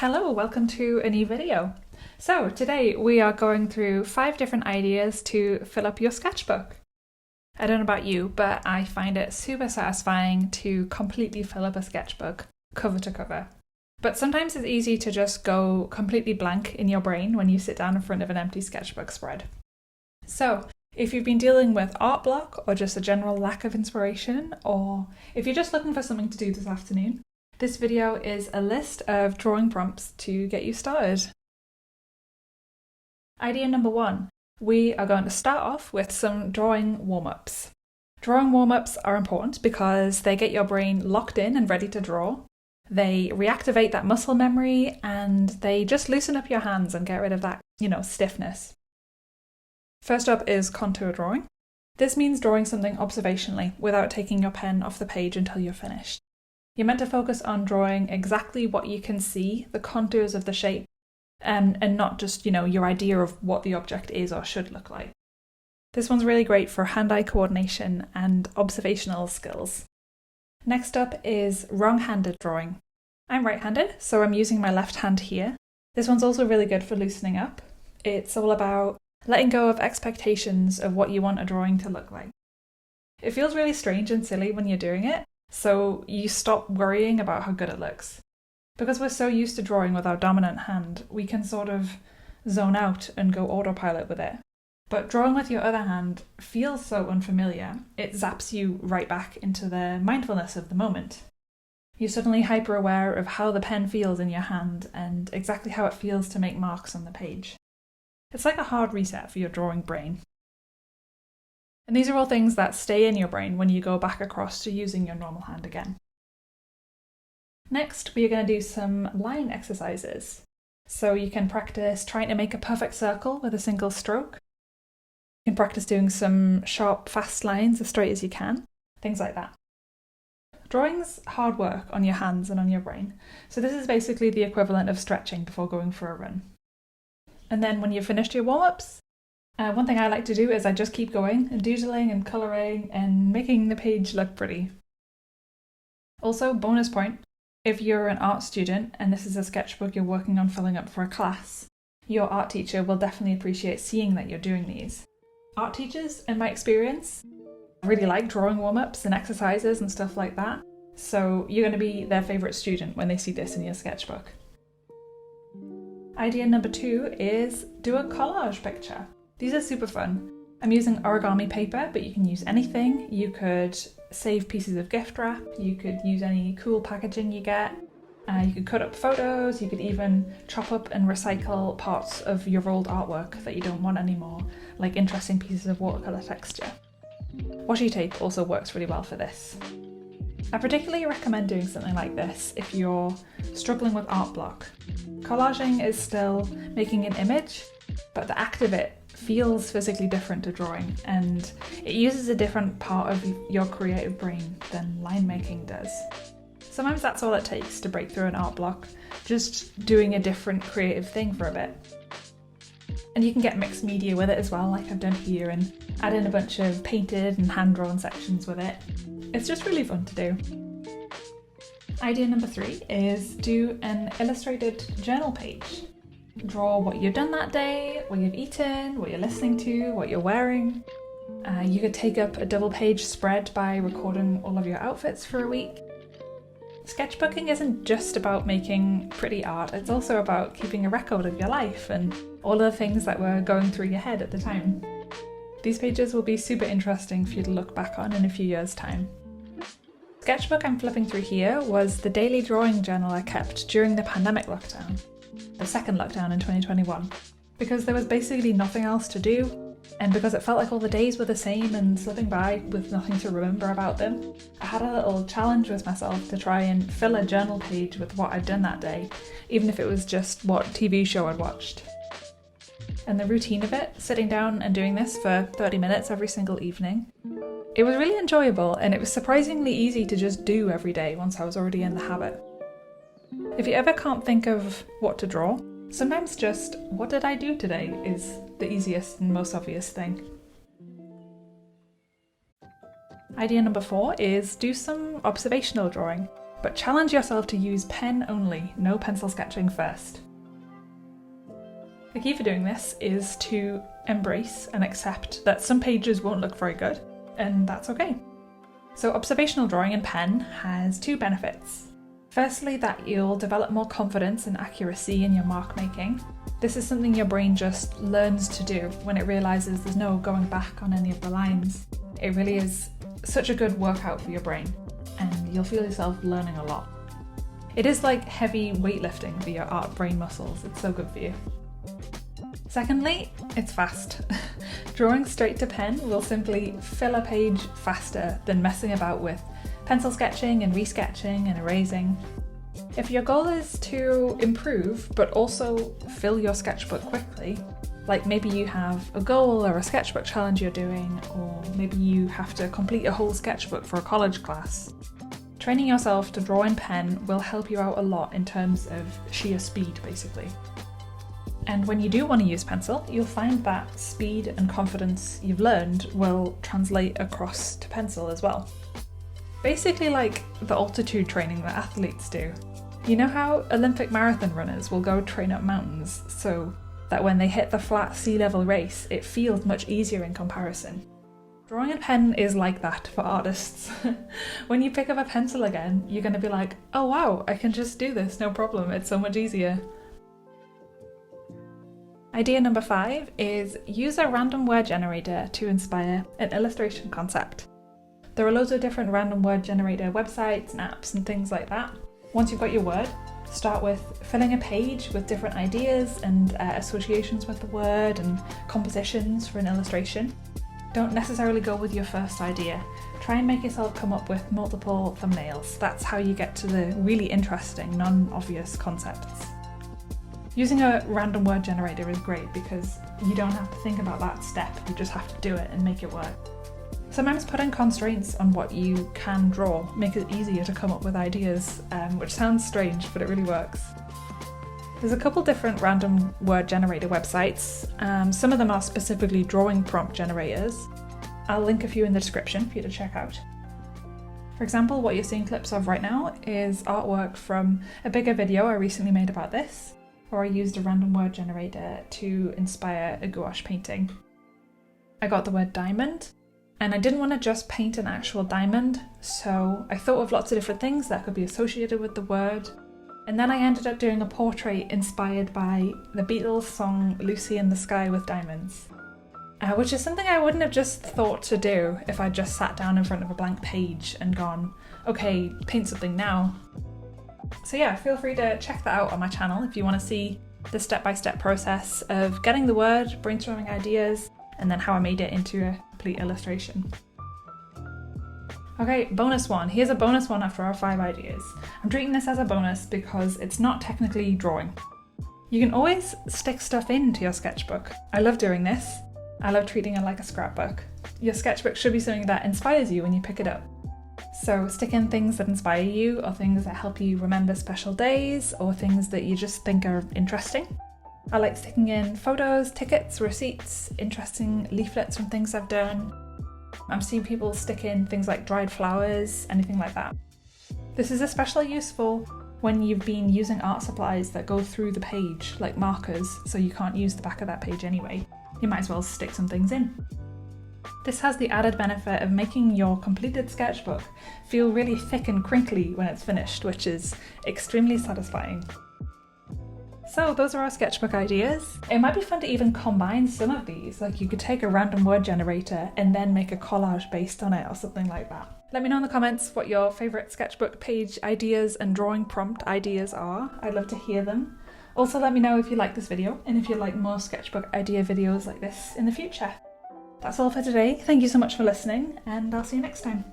Hello, welcome to a new video. So today we are going through 5 different ideas to fill up your sketchbook. I don't know about you, but I find it super satisfying to completely fill up a sketchbook, cover to cover. But sometimes it's easy to just go completely blank in your brain when you sit down in front of an empty sketchbook spread. So if you've been dealing with art block or just a general lack of inspiration, or if you're just looking for something to do this afternoon, this video is a list of drawing prompts to get you started. Idea number 1. We are going to start off with some drawing warm-ups. Drawing warm-ups are important because they get your brain locked in and ready to draw. They reactivate that muscle memory and they just loosen up your hands and get rid of that, stiffness. First up is contour drawing. This means drawing something observationally without taking your pen off the page until you're finished. You're meant to focus on drawing exactly what you can see, the contours of the shape, and not just, your idea of what the object is or should look like. This one's really great for hand-eye coordination and observational skills. Next up is wrong-handed drawing. I'm right-handed, so I'm using my left hand here. This one's also really good for loosening up. It's all about letting go of expectations of what you want a drawing to look like. It feels really strange and silly when you're doing it, so you stop worrying about how good it looks. Because we're so used to drawing with our dominant hand, we can sort of zone out and go autopilot with it. But drawing with your other hand feels so unfamiliar, it zaps you right back into the mindfulness of the moment. You're suddenly hyper aware of how the pen feels in your hand and exactly how it feels to make marks on the page. It's like a hard reset for your drawing brain. And these are all things that stay in your brain when you go back across to using your normal hand again. Next, we are going to do some line exercises. So you can practice trying to make a perfect circle with a single stroke. You can practice doing some sharp, fast lines as straight as you can, things like that. Drawing's hard work on your hands and on your brain, so this is basically the equivalent of stretching before going for a run. And then when you've finished your warm-ups, one thing I like to do is I just keep going and doodling and colouring and making the page look pretty. Also, bonus point, if you're an art student and this is a sketchbook you're working on filling up for a class, your art teacher will definitely appreciate seeing that you're doing these. Art teachers, in my experience, really like drawing warm-ups and exercises and stuff like that, so you're going to be their favourite student when they see this in your sketchbook. Idea number 2 is do a collage picture. These are super fun. I'm using origami paper, but you can use anything. You could save pieces of gift wrap, you could use any cool packaging you get, you could cut up photos, you could even chop up and recycle parts of your old artwork that you don't want anymore, like interesting pieces of watercolour texture. Washi tape also works really well for this. I particularly recommend doing something like this if you're struggling with art block. Collaging is still making an image, but the act of it feels physically different to drawing, and it uses a different part of your creative brain than line making does. Sometimes that's all it takes to break through an art block, just doing a different creative thing for a bit. And you can get mixed media with it as well, like I've done here, and add in a bunch of painted and hand-drawn sections with it. It's just really fun to do. Idea number 3 is do an illustrated journal page. Draw what you've done that day, what you've eaten, what you're listening to, what you're wearing. You could take up a double-page spread by recording all of your outfits for a week. Sketchbooking isn't just about making pretty art, it's also about keeping a record of your life and all of the things that were going through your head at the time. These pages will be super interesting for you to look back on in a few years' time. Sketchbook I'm flipping through here was the daily drawing journal I kept during the pandemic lockdown, the second lockdown in 2021, because there was basically nothing else to do, and because it felt like all the days were the same and slipping by with nothing to remember about them. I had a little challenge with myself to try and fill a journal page with what I'd done that day, even if it was just what TV show I'd watched. And the routine of it, sitting down and doing this for 30 minutes every single evening, it was really enjoyable, and it was surprisingly easy to just do every day once I was already in the habit. If you ever can't think of what to draw, sometimes just what did I do today is the easiest and most obvious thing. Idea number 4 is do some observational drawing. but challenge yourself to use pen only, no pencil sketching first. The key for doing this is to embrace and accept that some pages won't look very good, and that's okay. So observational drawing in pen has two benefits. Firstly, that you'll develop more confidence and accuracy in your mark making. This is something your brain just learns to do when it realises there's no going back on any of the lines. It really is such a good workout for your brain, and you'll feel yourself learning a lot. It is like heavy weightlifting for your art brain muscles. It's so good for you. Secondly, it's fast. Drawing straight to pen will simply fill a page faster than messing about with pencil sketching and resketching and erasing. If your goal is to improve but also fill your sketchbook quickly, like maybe you have a goal or a sketchbook challenge you're doing, or maybe you have to complete a whole sketchbook for a college class, training yourself to draw in pen will help you out a lot in terms of sheer speed, basically. And when you do want to use pencil, you'll find that speed and confidence you've learned will translate across to pencil as well. Basically like the altitude training that athletes do. You know how Olympic marathon runners will go train up mountains so that when they hit the flat sea level race, it feels much easier in comparison. Drawing in pen is like that for artists. When you pick up a pencil again, you're going to be like, oh wow, I can just do this, no problem, it's so much easier. Idea number 5 is use a random word generator to inspire an illustration concept. There are loads of different random word generator websites and apps and things like that. Once you've got your word, start with filling a page with different ideas and associations with the word and compositions for an illustration. Don't necessarily go with your first idea. Try and make yourself come up with multiple thumbnails. That's how you get to the really interesting, non-obvious concepts. Using a random word generator is great because you don't have to think about that step, you just have to do it and make it work. Sometimes putting constraints on what you can draw makes it easier to come up with ideas, which sounds strange, but it really works. There's a couple different random word generator websites. Some of them are specifically drawing prompt generators. I'll link a few in the description for you to check out. For example, what you're seeing clips of right now is artwork from a bigger video I recently made about this, where I used a random word generator to inspire a gouache painting. I got the word diamond, and I didn't want to just paint an actual diamond, so I thought of lots of different things that could be associated with the word, and then I ended up doing a portrait inspired by the Beatles song Lucy in the Sky with Diamonds, which is something I wouldn't have just thought to do if I just sat down in front of a blank page and gone, okay, paint something now. So yeah, feel free to check that out on my channel if you want to see the step-by-step process of getting the word, brainstorming ideas, and then how I made it into a complete illustration. Okay, bonus one. Here's a bonus one after our 5 ideas. I'm treating this as a bonus because it's not technically drawing. You can always stick stuff into your sketchbook. I love doing this. I love treating it like a scrapbook. Your sketchbook should be something that inspires you when you pick it up. So stick in things that inspire you, or things that help you remember special days, or things that you just think are interesting. I like sticking in photos, tickets, receipts, interesting leaflets from things I've done. I'm seeing people stick in things like dried flowers, anything like that. This is especially useful when you've been using art supplies that go through the page, like markers, so you can't use the back of that page anyway. You might as well stick some things in. This has the added benefit of making your completed sketchbook feel really thick and crinkly when it's finished, which is extremely satisfying. So those are our sketchbook ideas. It might be fun to even combine some of these, like you could take a random word generator and then make a collage based on it or something like that. Let me know in the comments what your favourite sketchbook page ideas and drawing prompt ideas are. I'd love to hear them. Also let me know if you like this video and if you'd like more sketchbook idea videos like this in the future. That's all for today. Thank you so much for listening, and I'll see you next time.